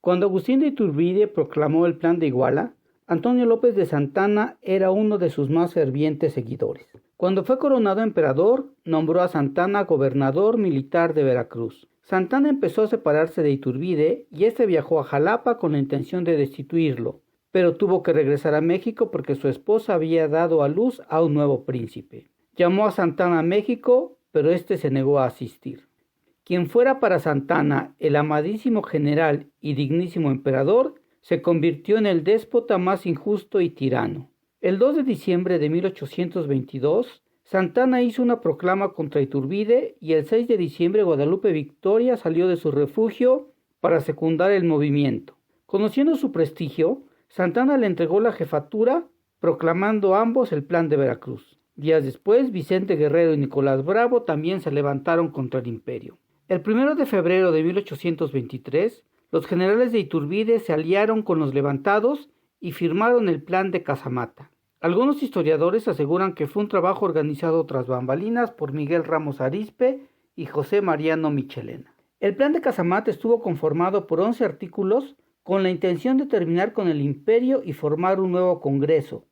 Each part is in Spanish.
Cuando Agustín de Iturbide proclamó el Plan de Iguala, Antonio López de Santana era uno de sus más fervientes seguidores. Cuando fue coronado emperador, nombró a Santana gobernador militar de Veracruz. Santana empezó a separarse de Iturbide y este viajó a Jalapa con la intención de destituirlo, pero tuvo que regresar a México porque su esposa había dado a luz a un nuevo príncipe. Llamó a Santana a México, pero este se negó a asistir. Quien fuera para Santana el amadísimo general y dignísimo emperador, se convirtió en el déspota más injusto y tirano. El 2 de diciembre de 1822, Santana hizo una proclama contra Iturbide y el 6 de diciembre Guadalupe Victoria salió de su refugio para secundar el movimiento. Conociendo su prestigio, Santana le entregó la jefatura, proclamando ambos el Plan de Veracruz. Días después, Vicente Guerrero y Nicolás Bravo también se levantaron contra el imperio. El 1 de febrero de 1823, los generales de Iturbide se aliaron con los levantados y firmaron el Plan de Casamata. Algunos historiadores aseguran que fue un trabajo organizado tras bambalinas por Miguel Ramos Arizpe y José Mariano Michelena. El Plan de Casamata estuvo conformado por 11 artículos con la intención de terminar con el imperio y formar un nuevo Congreso,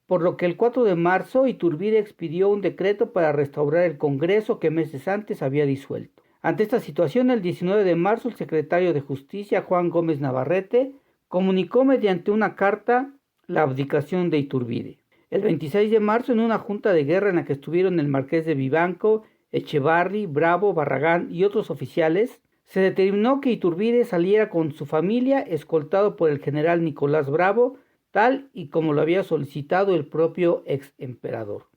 por lo que el 4 de marzo Iturbide expidió un decreto para restaurar el Congreso que meses antes había disuelto. Ante esta situación, el 19 de marzo, el secretario de Justicia, Juan Gómez Navarrete, comunicó mediante una carta la abdicación de Iturbide. El 26 de marzo, en una junta de guerra en la que estuvieron el marqués de Vivanco, Echevarri, Bravo, Barragán y otros oficiales, se determinó que Iturbide saliera con su familia, escoltado por el general Nicolás Bravo, tal y como lo había solicitado el propio ex emperador.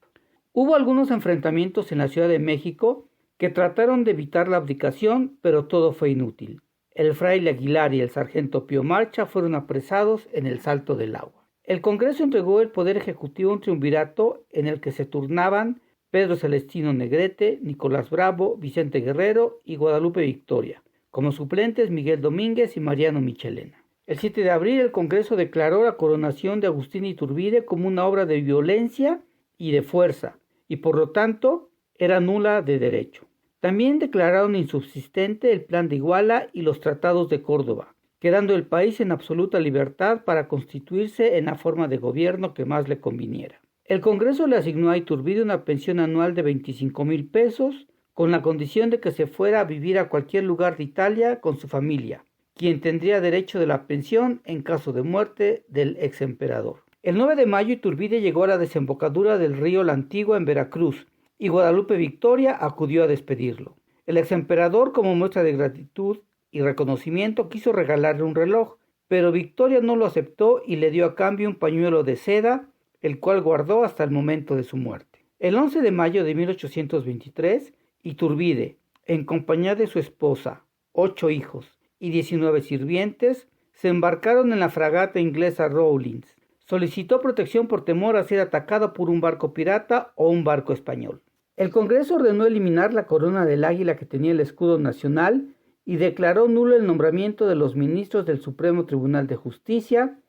Hubo algunos enfrentamientos en la Ciudad de México que trataron de evitar la abdicación, pero todo fue inútil. El fraile Aguilar y el sargento Pío Marcha fueron apresados en el Salto del Agua. El Congreso entregó el poder ejecutivo a un triunvirato en el que se turnaban Pedro Celestino Negrete, Nicolás Bravo, Vicente Guerrero y Guadalupe Victoria, como suplentes Miguel Domínguez y Mariano Michelena. El 7 de abril el Congreso declaró la coronación de Agustín Iturbide como una obra de violencia y de fuerza, y por lo tanto era nula de derecho. También declararon insubsistente el Plan de Iguala y los tratados de Córdoba, quedando el país en absoluta libertad para constituirse en la forma de gobierno que más le conviniera. El Congreso le asignó a Iturbide una pensión anual de 25,000 pesos, con la condición de que se fuera a vivir a cualquier lugar de Italia con su familia, quien tendría derecho de la pensión en caso de muerte del ex emperador. El 9 de mayo Iturbide llegó a la desembocadura del río La Antigua en Veracruz, y Guadalupe Victoria acudió a despedirlo. El ex emperador, como muestra de gratitud y reconocimiento, quiso regalarle un reloj, pero Victoria no lo aceptó y le dio a cambio un pañuelo de seda, el cual guardó hasta el momento de su muerte. El 11 de mayo de 1823, Iturbide, en compañía de su esposa, 8 hijos y 19 sirvientes, se embarcaron en la fragata inglesa Rawlins. Solicitó protección por temor a ser atacado por un barco pirata o un barco español. El Congreso ordenó eliminar la corona del águila que tenía el escudo nacional y declaró nulo el nombramiento de los ministros del Supremo Tribunal de Justicia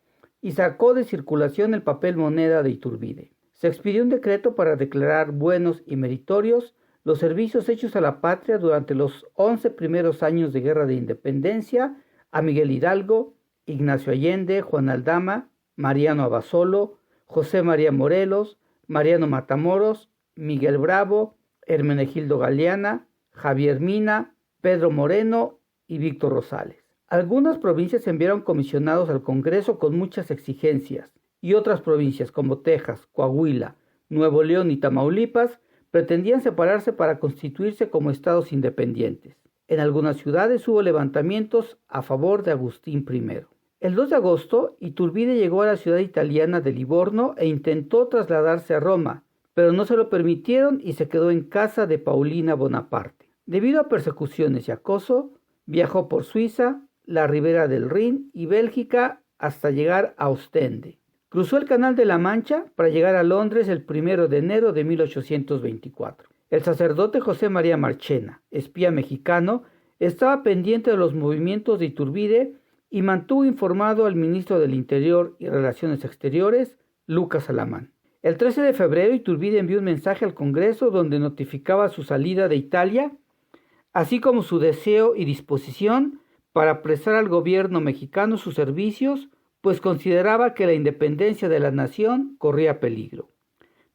y sacó de circulación el papel moneda de Iturbide. Se expidió un decreto para declarar buenos y meritorios los servicios hechos a la patria durante los 11 primeros años de Guerra de Independencia a Miguel Hidalgo, Ignacio Allende, Juan Aldama, Mariano Abasolo, José María Morelos, Mariano Matamoros, Miguel Bravo, Hermenegildo Galeana, Javier Mina, Pedro Moreno y Víctor Rosales. Algunas provincias enviaron comisionados al Congreso con muchas exigencias, y otras provincias como Texas, Coahuila, Nuevo León y Tamaulipas pretendían separarse para constituirse como estados independientes. En algunas ciudades hubo levantamientos a favor de Agustín I. El 2 de agosto, Iturbide llegó a la ciudad italiana de Livorno e intentó trasladarse a Roma, pero no se lo permitieron y se quedó en casa de Paulina Bonaparte. Debido a persecuciones y acoso, viajó por Suiza, la ribera del Rin y Bélgica hasta llegar a Ostende. Cruzó el Canal de la Mancha para llegar a Londres el 1 de enero de 1824. El sacerdote José María Marchena, espía mexicano, estaba pendiente de los movimientos de Iturbide y mantuvo informado al ministro del Interior y Relaciones Exteriores, Lucas Alamán. El 13 de febrero, Iturbide envió un mensaje al Congreso donde notificaba su salida de Italia, así como su deseo y disposición para prestar al gobierno mexicano sus servicios, pues consideraba que la independencia de la nación corría peligro.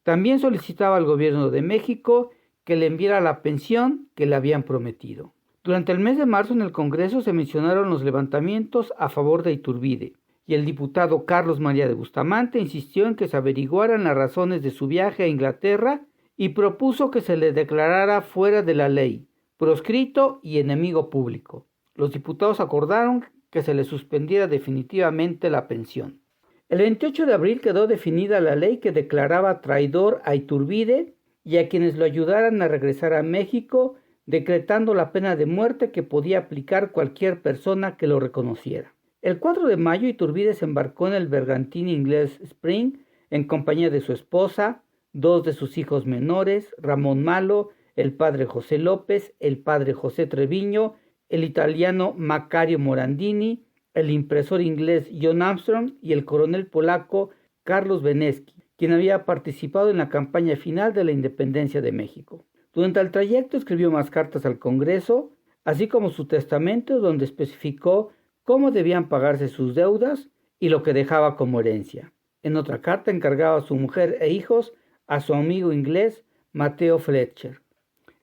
También solicitaba al gobierno de México que le enviara la pensión que le habían prometido. Durante el mes de marzo en el Congreso se mencionaron los levantamientos a favor de Iturbide, y el diputado Carlos María de Bustamante insistió en que se averiguaran las razones de su viaje a Inglaterra y propuso que se le declarara fuera de la ley, proscrito y enemigo público. Los diputados acordaron que se le suspendiera definitivamente la pensión. El 28 de abril quedó definida la ley que declaraba traidor a Iturbide y a quienes lo ayudaran a regresar a México, decretando la pena de muerte que podía aplicar cualquier persona que lo reconociera. El 4 de mayo Iturbide se embarcó en el bergantín inglés Spring en compañía de su esposa, dos de sus hijos menores, Ramón Malo, el padre José López, el padre José Treviño, el italiano Macario Morandini, el impresor inglés John Armstrong y el coronel polaco Carlos Beneski, quien había participado en la campaña final de la independencia de México. Durante el trayecto escribió más cartas al Congreso, así como su testamento donde especificó cómo debían pagarse sus deudas y lo que dejaba como herencia. En otra carta encargaba a su mujer e hijos a su amigo inglés Mateo Fletcher.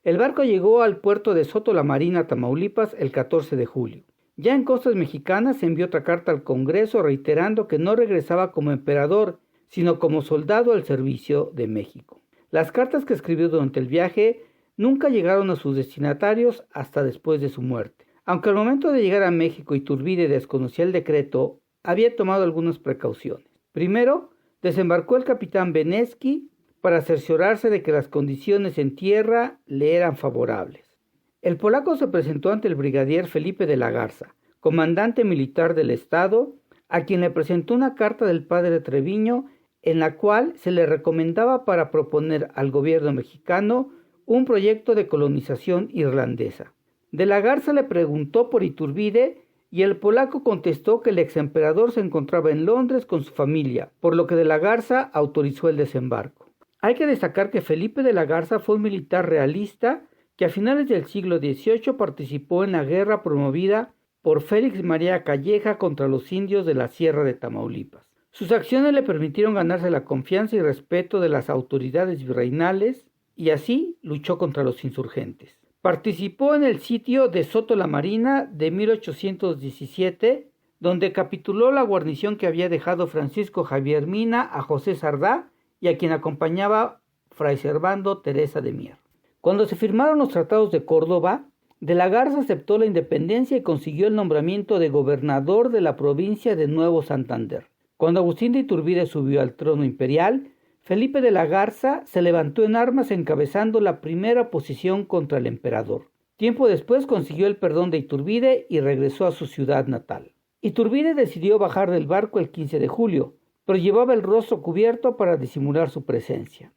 El barco llegó al puerto de Soto la Marina, Tamaulipas, el 14 de julio. Ya en costas mexicanas se envió otra carta al Congreso reiterando que no regresaba como emperador, sino como soldado al servicio de México. Las cartas que escribió durante el viaje nunca llegaron a sus destinatarios hasta después de su muerte. Aunque al momento de llegar a México Iturbide desconocía el decreto, había tomado algunas precauciones. Primero, desembarcó el capitán Beneski para cerciorarse de que las condiciones en tierra le eran favorables. El polaco se presentó ante el brigadier Felipe de la Garza, comandante militar del estado, a quien le presentó una carta del padre Treviño en la cual se le recomendaba para proponer al gobierno mexicano un proyecto de colonización irlandesa. De la Garza le preguntó por Iturbide y el polaco contestó que el exemperador se encontraba en Londres con su familia, por lo que de la Garza autorizó el desembarco. Hay que destacar que Felipe de la Garza fue un militar realista que a finales del siglo XVIII participó en la guerra promovida por Félix María Calleja contra los indios de la Sierra de Tamaulipas. Sus acciones le permitieron ganarse la confianza y respeto de las autoridades virreinales y así luchó contra los insurgentes. Participó en el sitio de Soto la Marina de 1817, donde capituló la guarnición que había dejado Francisco Javier Mina a José Sardá y a quien acompañaba Fray Servando Teresa de Mier. Cuando se firmaron los tratados de Córdoba, de la Garza aceptó la independencia y consiguió el nombramiento de gobernador de la provincia de Nuevo Santander. Cuando Agustín de Iturbide subió al trono imperial, Felipe de la Garza se levantó en armas encabezando la primera oposición contra el emperador. Tiempo después consiguió el perdón de Iturbide y regresó a su ciudad natal. Iturbide decidió bajar del barco el 15 de julio, pero llevaba el rostro cubierto para disimular su presencia.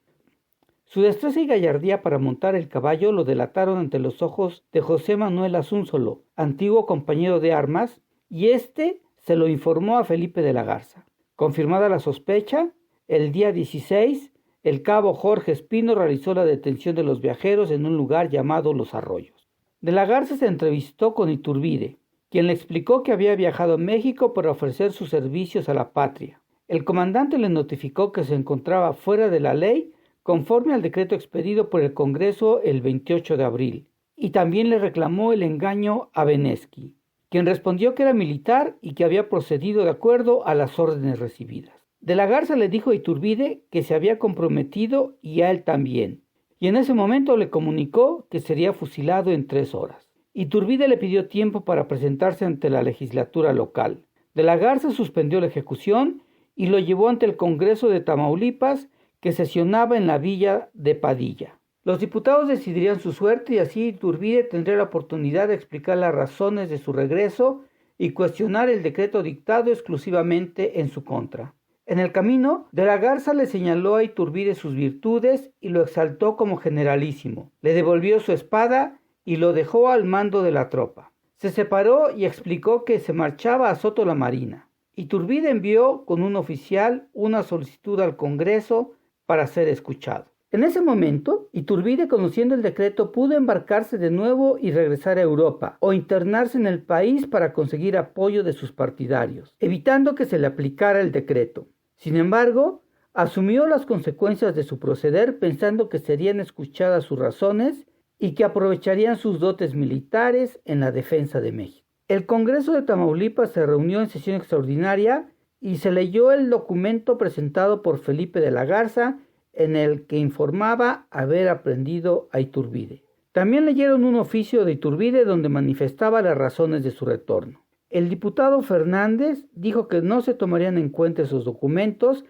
Su destreza y gallardía para montar el caballo lo delataron ante los ojos de José Manuel Asúnzolo, antiguo compañero de armas, y éste se lo informó a Felipe de la Garza. Confirmada la sospecha, el día 16, el cabo Jorge Espino realizó la detención de los viajeros en un lugar llamado Los Arroyos. De la Garza se entrevistó con Iturbide, quien le explicó que había viajado a México para ofrecer sus servicios a la patria. El comandante le notificó que se encontraba fuera de la ley conforme al decreto expedido por el Congreso el 28 de abril, y también le reclamó el engaño a Beneski, quien respondió que era militar y que había procedido de acuerdo a las órdenes recibidas. De la Garza le dijo a Iturbide que se había comprometido y a él también, y en ese momento le comunicó que sería fusilado en 3 horas. Iturbide le pidió tiempo para presentarse ante la legislatura local. De la Garza suspendió la ejecución y lo llevó ante el Congreso de Tamaulipas, que sesionaba en la villa de Padilla. Los diputados decidirían su suerte y así Iturbide tendría la oportunidad de explicar las razones de su regreso y cuestionar el decreto dictado exclusivamente en su contra. En el camino, de la Garza le señaló a Iturbide sus virtudes y lo exaltó como generalísimo. Le devolvió su espada y lo dejó al mando de la tropa. Se separó y explicó que se marchaba a Soto la Marina. Iturbide envió con un oficial una solicitud al Congreso para ser escuchado. En ese momento, Iturbide, conociendo el decreto, pudo embarcarse de nuevo y regresar a Europa o internarse en el país para conseguir apoyo de sus partidarios, evitando que se le aplicara el decreto. Sin embargo, asumió las consecuencias de su proceder pensando que serían escuchadas sus razones y que aprovecharían sus dotes militares en la defensa de México. El Congreso de Tamaulipas se reunió en sesión extraordinaria y se leyó el documento presentado por Felipe de la Garza, en el que informaba haber aprendido a Iturbide. También leyeron un oficio de Iturbide donde manifestaba las razones de su retorno. El diputado Fernández dijo que no se tomarían en cuenta esos documentos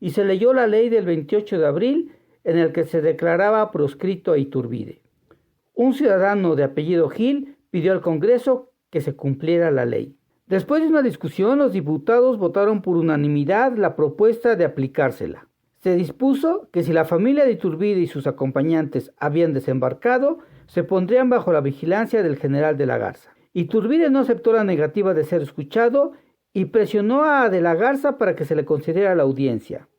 y se leyó la ley del 28 de abril en el que se declaraba proscrito a Iturbide. Un ciudadano de apellido Gil pidió al Congreso que se cumpliera la ley. Después de una discusión, los diputados votaron por unanimidad la propuesta de aplicársela. Se dispuso que si la familia de Iturbide y sus acompañantes habían desembarcado, se pondrían bajo la vigilancia del general de la Garza. Iturbide no aceptó la negativa de ser escuchado y presionó a de la Garza para que se le concediera la audiencia.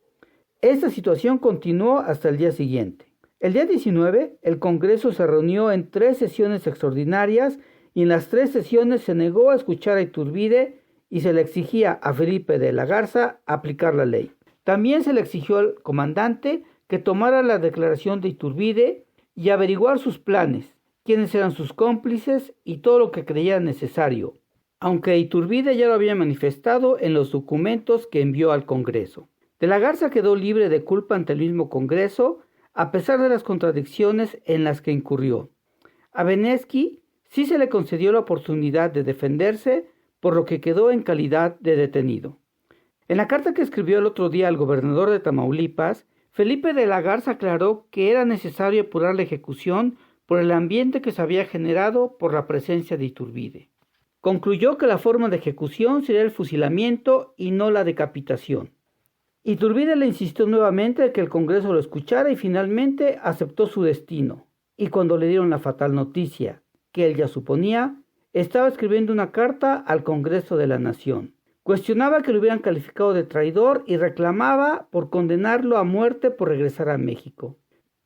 Esta situación continuó hasta el día siguiente. El día 19, el Congreso se reunió en 3 sesiones extraordinarias y en las 3 sesiones se negó a escuchar a Iturbide y se le exigía a Felipe de la Garza aplicar la ley. También se le exigió al comandante que tomara la declaración de Iturbide y averiguar sus planes, quiénes eran sus cómplices y todo lo que creía necesario, aunque Iturbide ya lo había manifestado en los documentos que envió al Congreso. De la Garza quedó libre de culpa ante el mismo Congreso, a pesar de las contradicciones en las que incurrió. A Benesky sí se le concedió la oportunidad de defenderse, por lo que quedó en calidad de detenido. En la carta que escribió el otro día al gobernador de Tamaulipas, Felipe de la Garza aclaró que era necesario apurar la ejecución por el ambiente que se había generado por la presencia de Iturbide. Concluyó que la forma de ejecución sería el fusilamiento y no la decapitación. Iturbide le insistió nuevamente que el Congreso lo escuchara y finalmente aceptó su destino. Y cuando le dieron la fatal noticia, que él ya suponía, estaba escribiendo una carta al Congreso de la Nación. Cuestionaba que lo hubieran calificado de traidor y reclamaba por condenarlo a muerte por regresar a México.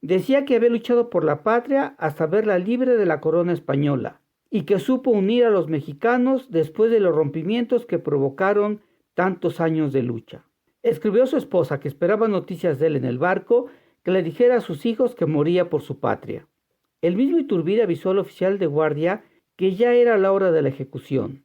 Decía que había luchado por la patria hasta verla libre de la corona española y que supo unir a los mexicanos después de los rompimientos que provocaron tantos años de lucha. Escribió a su esposa, que esperaba noticias de él en el barco, que le dijera a sus hijos que moría por su patria. El mismo Iturbide avisó al oficial de guardia que ya era la hora de la ejecución.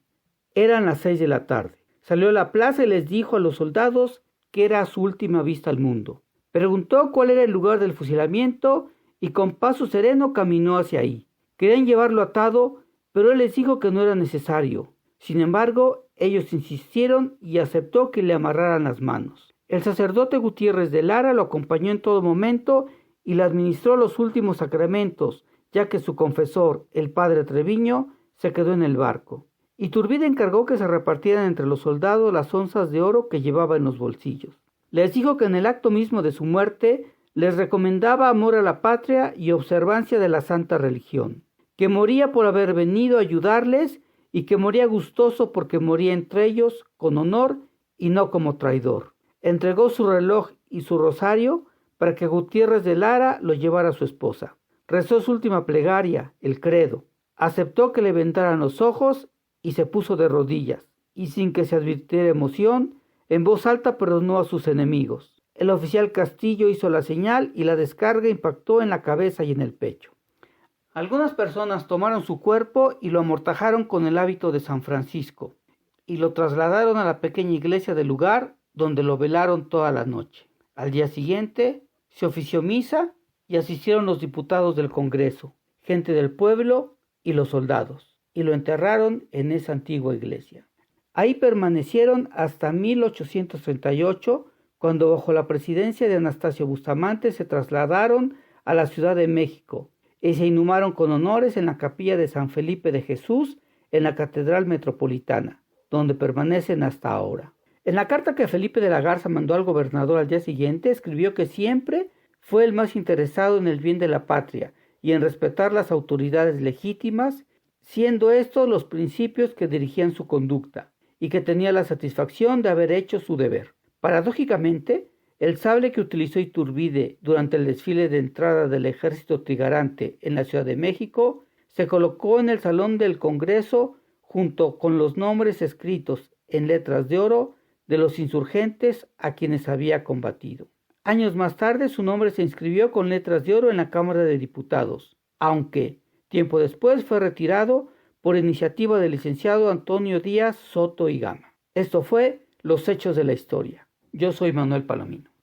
Eran las 6 de la tarde. Salió a la plaza y les dijo a los soldados que era su última vista al mundo. Preguntó cuál era el lugar del fusilamiento y con paso sereno caminó hacia ahí. Querían llevarlo atado, pero él les dijo que no era necesario. Sin embargo, ellos insistieron y aceptó que le amarraran las manos. El sacerdote Gutiérrez de Lara lo acompañó en todo momento y le administró los últimos sacramentos, ya que su confesor, el padre Treviño, se quedó en el barco. Iturbide encargó que se repartieran entre los soldados las onzas de oro que llevaba en los bolsillos. Les dijo que en el acto mismo de su muerte les recomendaba amor a la patria y observancia de la santa religión, que moría por haber venido a ayudarles y que moría gustoso porque moría entre ellos con honor y no como traidor. Entregó su reloj y su rosario para que Gutiérrez de Lara lo llevara a su esposa. Rezó su última plegaria, el credo. Aceptó que le vendaran los ojos y se puso de rodillas, y sin que se advirtiera emoción, en voz alta perdonó a sus enemigos. El oficial Castillo hizo la señal y la descarga impactó en la cabeza y en el pecho. Algunas personas tomaron su cuerpo y lo amortajaron con el hábito de San Francisco, y lo trasladaron a la pequeña iglesia del lugar, donde lo velaron toda la noche. Al día siguiente, se ofició misa y asistieron los diputados del Congreso, gente del pueblo y los soldados, y lo enterraron en esa antigua iglesia. Ahí permanecieron hasta 1838, cuando bajo la presidencia de Anastasio Bustamante se trasladaron a la Ciudad de México y se inhumaron con honores en la capilla de San Felipe de Jesús en la Catedral Metropolitana, donde permanecen hasta ahora. En la carta que Felipe de la Garza mandó al gobernador al día siguiente, escribió que siempre fue el más interesado en el bien de la patria y en respetar las autoridades legítimas, siendo estos los principios que dirigían su conducta, y que tenía la satisfacción de haber hecho su deber. Paradójicamente, El sable que utilizó Iturbide durante el desfile de entrada del ejército trigarante en la Ciudad de México se colocó en el Salón del Congreso junto con los nombres escritos en letras de oro de los insurgentes a quienes había combatido. Años más tarde su nombre se inscribió con letras de oro en la Cámara de Diputados, aunque tiempo después fue retirado por iniciativa del licenciado Antonio Díaz Soto y Gama. Esto fue Los Hechos de la Historia. Yo soy Manuel Palomino.